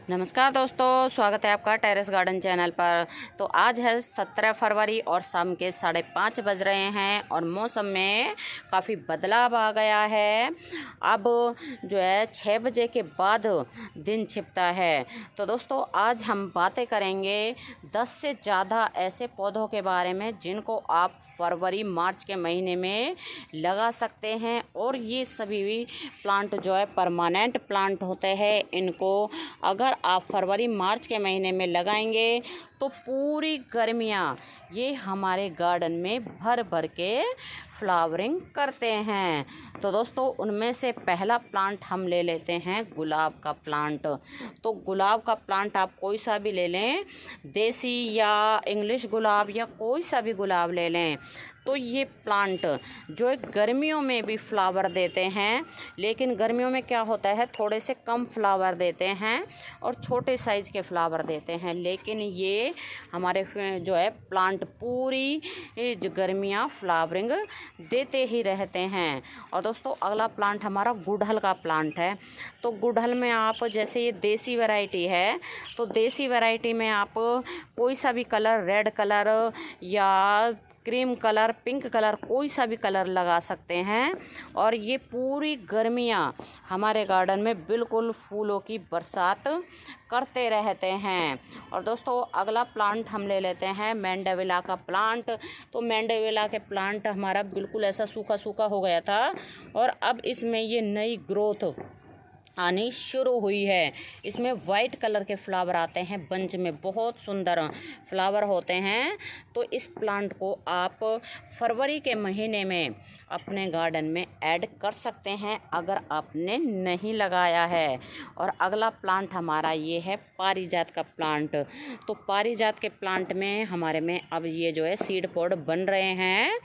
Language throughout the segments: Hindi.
नमस्कार दोस्तों, स्वागत है आपका टेरेस गार्डन चैनल पर। तो आज है 17 फरवरी और शाम के 5:30 बज रहे हैं और मौसम में काफ़ी बदलाव आ गया है। अब जो है 6 बजे के बाद दिन छिपता है। तो दोस्तों आज हम बातें करेंगे 10 से ज़्यादा ऐसे पौधों के बारे में जिनको आप फरवरी मार्च के महीने में लगा सकते हैं। और ये सभी प्लांट जो है परमानेंट प्लांट होते हैं। इनको अगर आप फरवरी मार्च के महीने में लगाएंगे तो पूरी गर्मियाँ ये हमारे गार्डन में भर भर के फ्लावरिंग करते हैं। तो दोस्तों उनमें से पहला प्लांट हम ले लेते हैं गुलाब का प्लांट। तो गुलाब का प्लांट आप कोई सा भी ले लें, देसी या इंग्लिश गुलाब या कोई सा भी गुलाब ले लें। तो ये प्लांट जो है गर्मियों में भी फ्लावर देते हैं, लेकिन गर्मियों में क्या होता है थोड़े से कम फ्लावर देते हैं और छोटे साइज़ के फ्लावर देते हैं। लेकिन ये हमारे जो है प्लांट पूरी जो गर्मियाँ फ्लावरिंग देते ही रहते हैं। और दोस्तों अगला प्लांट हमारा गुड़हल का प्लांट है। तो गुड़हल में आप जैसे ये देसी वैरायटी है, तो देसी वैरायटी में आप कोई सा भी कलर, रेड कलर या क्रीम कलर, पिंक कलर, कोई सा भी कलर लगा सकते हैं। और ये पूरी गर्मियाँ हमारे गार्डन में बिल्कुल फूलों की बरसात करते रहते हैं। और दोस्तों अगला प्लांट हम ले लेते हैं मैंडेविला का प्लांट। तो मैंडेविला के प्लांट हमारा बिल्कुल ऐसा सूखा सूखा हो गया था और अब इसमें ये नई ग्रोथ आनी शुरू हुई है। इसमें वाइट कलर के फ्लावर आते हैं, बंच में बहुत सुंदर फ्लावर होते हैं। तो इस प्लांट को आप फरवरी के महीने में अपने गार्डन में ऐड कर सकते हैं अगर आपने नहीं लगाया है। और अगला प्लांट हमारा ये है पारिजात का प्लांट। तो पारिजात के प्लांट में हमारे में अब ये जो है सीड पॉड बन रहे हैं।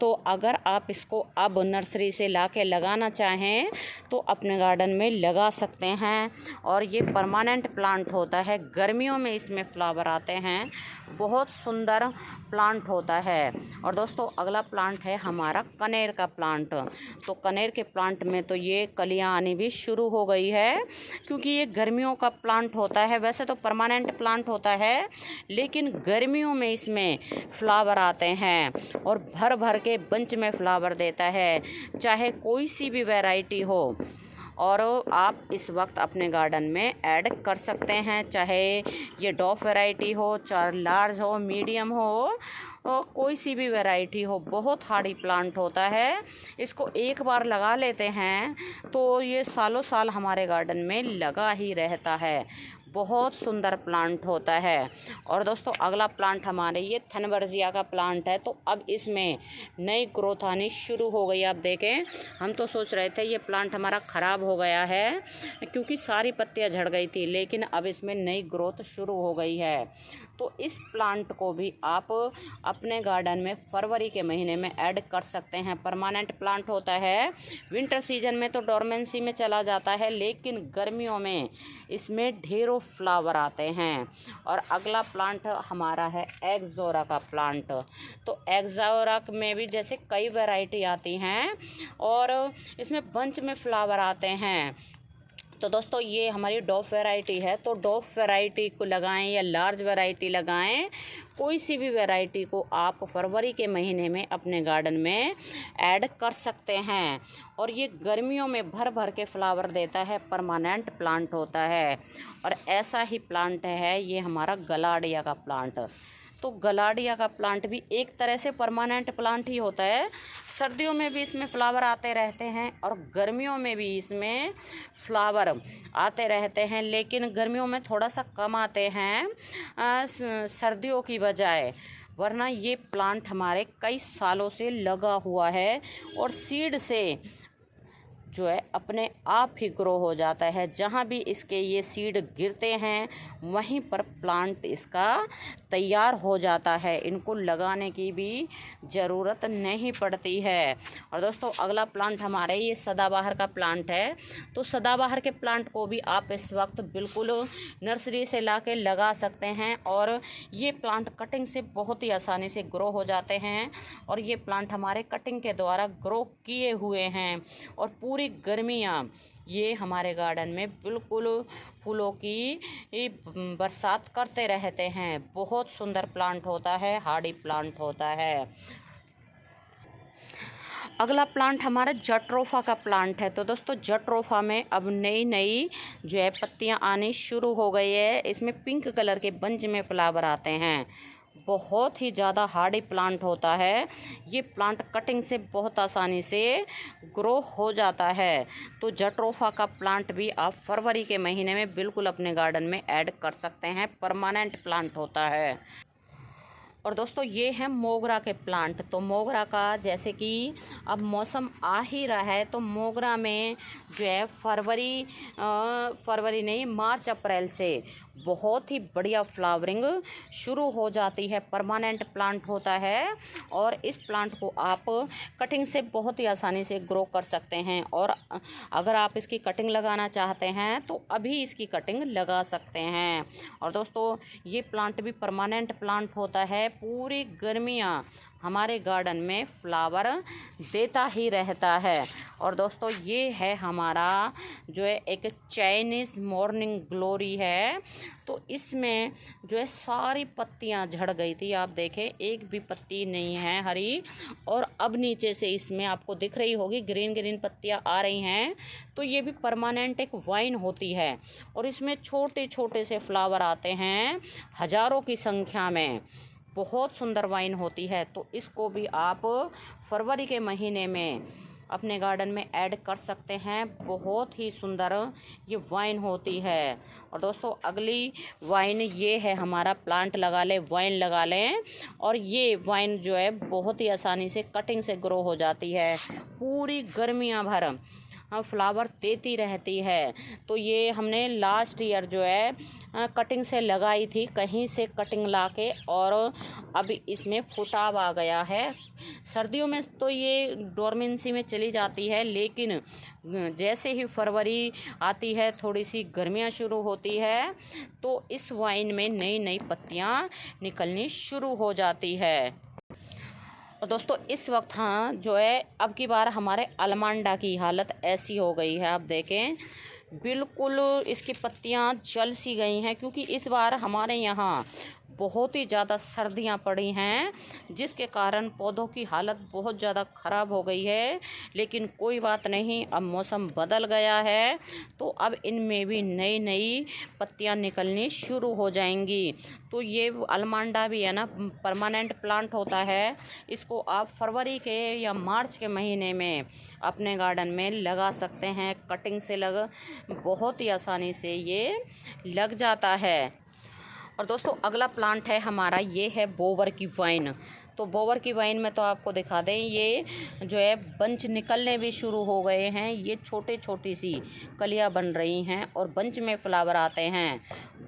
तो अगर आप इसको अब नर्सरी से ला के लगाना चाहें तो अपने गार्डन में लगा सकते हैं। और ये परमानेंट प्लांट होता है, गर्मियों में इसमें फ्लावर आते हैं, बहुत सुंदर प्लांट होता है। और दोस्तों अगला प्लांट है हमारा कनेर का प्लांट। तो कनेर के प्लांट में तो ये कलियां आनी भी शुरू हो गई है, क्योंकि ये गर्मियों का प्लांट होता है। वैसे तो परमानेंट प्लांट होता है, लेकिन गर्मियों में इसमें फ्लावर आते हैं और भर भर के बंच में फ्लावर देता है, चाहे कोई सी भी वैरायटी हो। और आप इस वक्त अपने गार्डन में ऐड कर सकते हैं, चाहे ये डॉफ वैरायटी हो, चाहे लार्ज हो, मीडियम हो, और कोई सी भी वैरायटी हो। बहुत हार्डी प्लांट होता है, इसको एक बार लगा लेते हैं तो ये सालों साल हमारे गार्डन में लगा ही रहता है। बहुत सुंदर प्लांट होता है। और दोस्तों अगला प्लांट हमारे ये थनबर्जिया का प्लांट है। तो अब इसमें नई ग्रोथ आनी शुरू हो गई। आप देखें, हम तो सोच रहे थे ये प्लांट हमारा ख़राब हो गया है क्योंकि सारी पत्तियां झड़ गई थी, लेकिन अब इसमें नई ग्रोथ शुरू हो गई है। तो इस प्लांट को भी आप अपने गार्डन में फरवरी के महीने में ऐड कर सकते हैं। परमानेंट प्लांट होता है, विंटर सीजन में तो डोरमेंसी में चला जाता है, लेकिन गर्मियों में इसमें ढेरों फ्लावर आते हैं। और अगला प्लांट हमारा है एक्सोरा का प्लांट। तो एक्सोरा में भी जैसे कई वैरायटी आती हैं और इसमें बंच में फ्लावर आते हैं। तो दोस्तों ये हमारी डॉफ वैरायटी है। तो डॉफ वैरायटी को लगाएं या लार्ज वैरायटी लगाएं, कोई सी भी वैरायटी को आप फरवरी के महीने में अपने गार्डन में ऐड कर सकते हैं। और ये गर्मियों में भर भर के फ्लावर देता है, परमानेंट प्लांट होता है। और ऐसा ही प्लांट है ये हमारा गलाडिया का प्लांट। तो गलाडिया का प्लांट भी एक तरह से परमानेंट प्लांट ही होता है। सर्दियों में भी इसमें फ्लावर आते रहते हैं और गर्मियों में भी इसमें फ्लावर आते रहते हैं, लेकिन गर्मियों में थोड़ा सा कम आते हैं सर्दियों की बजाय। वरना ये प्लांट हमारे कई सालों से लगा हुआ है और सीड से जो है अपने आप ही ग्रो हो जाता है। जहाँ भी इसके ये सीड गिरते हैं वहीं पर प्लांट इसका तैयार हो जाता है, इनको लगाने की भी ज़रूरत नहीं पड़ती है। और दोस्तों अगला प्लांट हमारे ये सदाबहार का प्लांट है। तो सदाबहार के प्लांट को भी आप इस वक्त बिल्कुल नर्सरी से ला के लगा सकते हैं और ये प्लांट कटिंग से बहुत ही आसानी से ग्रो हो जाते हैं। और ये प्लांट हमारे कटिंग के द्वारा ग्रो किए हुए हैं और पूरी पूरी गर्मियाँ ये हमारे गार्डन में बिल्कुल फूलों की बरसात करते रहते हैं। बहुत सुंदर प्लांट होता है, हार्डी प्लांट होता है। अगला प्लांट हमारा जट्रोफा का प्लांट है। तो दोस्तों जट्रोफा में अब नई नई जो है पत्तियां आनी शुरू हो गई है। इसमें पिंक कलर के बंच में फ्लावर आते हैं। बहुत ही ज़्यादा हार्डी प्लांट होता है। ये प्लांट कटिंग से बहुत आसानी से ग्रो हो जाता है। तो जट्रोफा का प्लांट भी आप फरवरी के महीने में बिल्कुल अपने गार्डन में ऐड कर सकते हैं। परमानेंट प्लांट होता है। और दोस्तों ये है मोगरा के प्लांट। तो मोगरा का जैसे कि अब मौसम आ ही रहा है, तो मोगरा में जो है फरवरी नहीं, मार्च अप्रैल से बहुत ही बढ़िया फ्लावरिंग शुरू हो जाती है। परमानेंट प्लांट होता है और इस प्लांट को आप कटिंग से बहुत ही आसानी से ग्रो कर सकते हैं। और अगर आप इसकी कटिंग लगाना चाहते हैं तो अभी इसकी कटिंग लगा सकते हैं। और दोस्तों ये प्लांट भी परमानेंट प्लांट होता है। पूरी गर्मियाँ हमारे गार्डन में फ्लावर देता ही रहता है। और दोस्तों ये है हमारा जो है एक चाइनीज़ मॉर्निंग ग्लोरी है। तो इसमें जो है सारी पत्तियां झड़ गई थी। आप देखें एक भी पत्ती नहीं है हरी। और अब नीचे से इसमें आपको दिख रही होगी ग्रीन ग्रीन पत्तियां आ रही हैं। तो ये भी परमानेंट एक वाइन होती है और इसमें छोटे छोटे से फ्लावर आते हैं हज़ारों की संख्या में। बहुत सुंदर वाइन होती है। तो इसको भी आप फरवरी के महीने में अपने गार्डन में ऐड कर सकते हैं। बहुत ही सुंदर ये वाइन होती है। और दोस्तों अगली वाइन ये है हमारा प्लांट लगा ले वाइन लगा लें। और ये वाइन जो है बहुत ही आसानी से कटिंग से ग्रो हो जाती है। पूरी गर्मियाँ भर फ्लावर देती रहती है। तो ये हमने लास्ट ईयर जो है कटिंग से लगाई थी, कहीं से कटिंग लाके, और अब इसमें फुटाव आ गया है। सर्दियों में तो ये डोरमेंसी में चली जाती है, लेकिन जैसे ही फरवरी आती है थोड़ी सी गर्मियाँ शुरू होती है तो इस वाइन में नई नई पत्तियाँ निकलनी शुरू हो जाती है। और दोस्तों इस वक्त जो है अब की बार हमारे अलमांडा की हालत ऐसी हो गई है। आप देखें बिल्कुल इसकी पत्तियां जल सी गई हैं, क्योंकि इस बार हमारे यहाँ बहुत ही ज़्यादा सर्दियां पड़ी हैं, जिसके कारण पौधों की हालत बहुत ज़्यादा ख़राब हो गई है। लेकिन कोई बात नहीं, अब मौसम बदल गया है तो अब इनमें भी नई नई पत्तियां निकलनी शुरू हो जाएंगी। तो ये अलमांडा भी है ना, परमानेंट प्लांट होता है। इसको आप फरवरी के या मार्च के महीने में अपने गार्डन में लगा सकते हैं। कटिंग से बहुत ही आसानी से ये लग जाता है। और दोस्तों अगला प्लांट है हमारा, ये है बोवर की वाइन। तो बोवर की वाइन में तो आपको दिखा दें, ये जो है बंच निकलने भी शुरू हो गए हैं। ये छोटी छोटी सी कलियां बन रही हैं और बंच में फ्लावर आते हैं।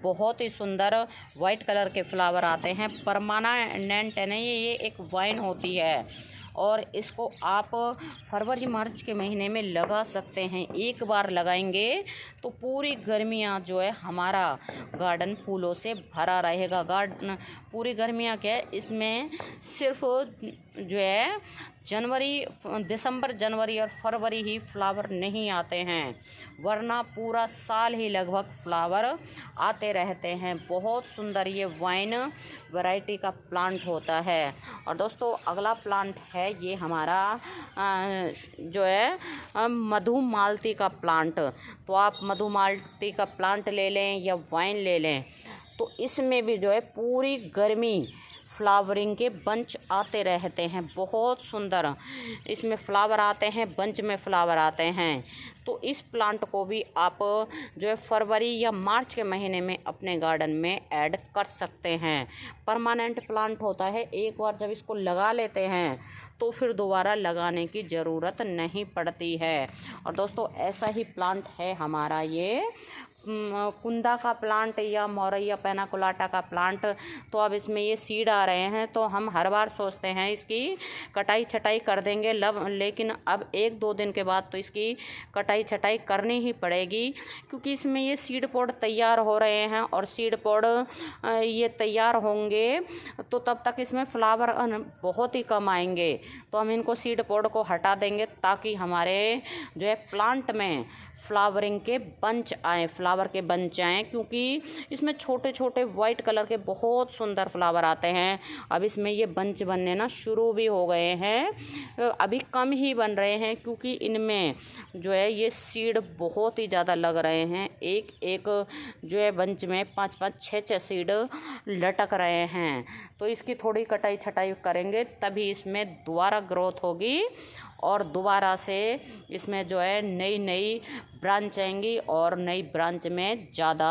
बहुत ही सुंदर वाइट कलर के फ्लावर आते हैं। परमानेंट है ना, ये एक वाइन होती है और इसको आप फरवरी मार्च के महीने में लगा सकते हैं। एक बार लगाएंगे तो पूरी गर्मियाँ जो है हमारा गार्डन फूलों से भरा रहेगा। गार्डन पूरी गर्मियाँ क्या है, इसमें सिर्फ जो है दिसंबर जनवरी और फरवरी ही फ्लावर नहीं आते हैं, वरना पूरा साल ही लगभग फ्लावर आते रहते हैं। बहुत सुंदर ये वाइन वैरायटी का प्लांट होता है। और दोस्तों अगला प्लांट है ये हमारा जो है मधुमालती का प्लांट। तो आप मधुमालती का प्लांट ले लें या वाइन ले लें, तो इसमें भी जो है पूरी गर्मी फ्लावरिंग के बंच आते रहते हैं। बहुत सुंदर इसमें फ्लावर आते हैं, बंच में फ्लावर आते हैं। तो इस प्लांट को भी आप जो है फरवरी या मार्च के महीने में अपने गार्डन में ऐड कर सकते हैं। परमानेंट प्लांट होता है। एक बार जब इसको लगा लेते हैं तो फिर दोबारा लगाने की ज़रूरत नहीं पड़ती है। और दोस्तों ऐसा ही प्लांट है हमारा ये कुंदा का प्लांट या मोरैया पेनाकोलाटा का प्लांट, तो अब इसमें ये सीड आ रहे हैं। तो हम हर बार सोचते हैं इसकी कटाई छटाई कर देंगे लेकिन अब 1-2 दिन के बाद तो इसकी कटाई छटाई करनी ही पड़ेगी, क्योंकि इसमें ये सीड पॉड तैयार हो रहे हैं और सीड पॉड ये तैयार होंगे तो तब तक इसमें फ्लावर बहुत ही कम आएंगे। तो हम इनको सीड पॉड को हटा देंगे ताकि हमारे जो है प्लांट में फ्लावरिंग के बंच आए, फ्लावर के बंच आएँ, क्योंकि इसमें छोटे छोटे वाइट कलर के बहुत सुंदर फ्लावर आते हैं। अब इसमें ये बंच बनने ना शुरू भी हो गए हैं, अभी कम ही बन रहे हैं क्योंकि इनमें जो है ये सीड बहुत ही ज़्यादा लग रहे हैं। एक एक जो है बंच में 5-5, 6-6 सीड लटक रहे हैं। तो इसकी थोड़ी कटाई छटाई करेंगे तभी इसमें दोबारा ग्रोथ होगी और दोबारा से इसमें जो है नई नई ब्रांच आएंगी और नई ब्रांच में ज़्यादा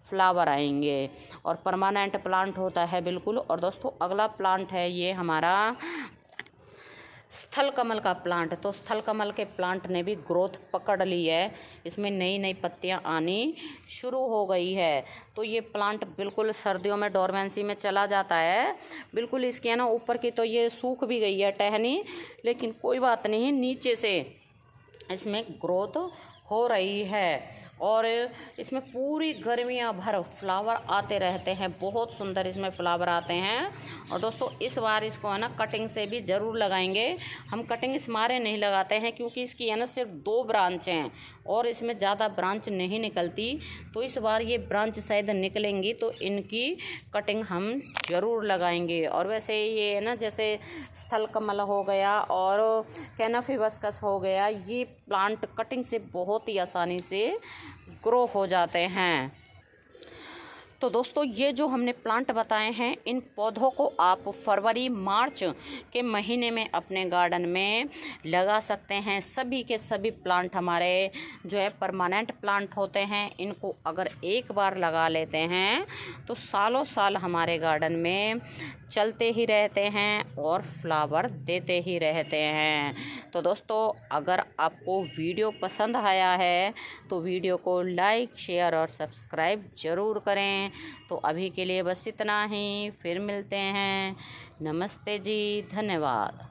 फ्लावर आएंगे और परमानेंट प्लांट होता है बिल्कुल। और दोस्तों अगला प्लांट है ये हमारा स्थल कमल का प्लांट। तो स्थल कमल के प्लांट ने भी ग्रोथ पकड़ ली है, इसमें नई नई पत्तियां आनी शुरू हो गई है। तो ये प्लांट बिल्कुल सर्दियों में डोरमेंसी में चला जाता है, बिल्कुल इसकी है ना ऊपर की तो ये सूख भी गई है टहनी, लेकिन कोई बात नहीं, नीचे से इसमें ग्रोथ हो रही है और इसमें पूरी गर्मियाँ भर फ्लावर आते रहते हैं, बहुत सुंदर इसमें फ्लावर आते हैं। और दोस्तों इस बार इसको है ना कटिंग से भी ज़रूर लगाएंगे। हम कटिंग इस मारे नहीं लगाते हैं क्योंकि इसकी है ना सिर्फ 2 ब्रांच हैं और इसमें ज़्यादा ब्रांच नहीं निकलती। तो इस बार ये ब्रांच शायद निकलेंगी तो इनकी कटिंग हम ज़रूर लगाएंगे। और वैसे ये है ना जैसे स्थल कमल हो गया और कैनाफिबस्कस हो गया, ये प्लांट कटिंग से बहुत ही आसानी से ग्रो हो जाते हैं। तो दोस्तों ये जो हमने प्लांट बताए हैं, इन पौधों को आप फरवरी मार्च के महीने में अपने गार्डन में लगा सकते हैं। सभी के सभी प्लांट हमारे जो है परमानेंट प्लांट होते हैं। इनको अगर एक बार लगा लेते हैं तो सालों साल हमारे गार्डन में चलते ही रहते हैं और फ्लावर देते ही रहते हैं। तो दोस्तों अगर आपको वीडियो पसंद आया है तो वीडियो को लाइक, शेयर और सब्सक्राइब ज़रूर करें। तो अभी के लिए बस इतना ही, फिर मिलते हैं। नमस्ते जी, धन्यवाद।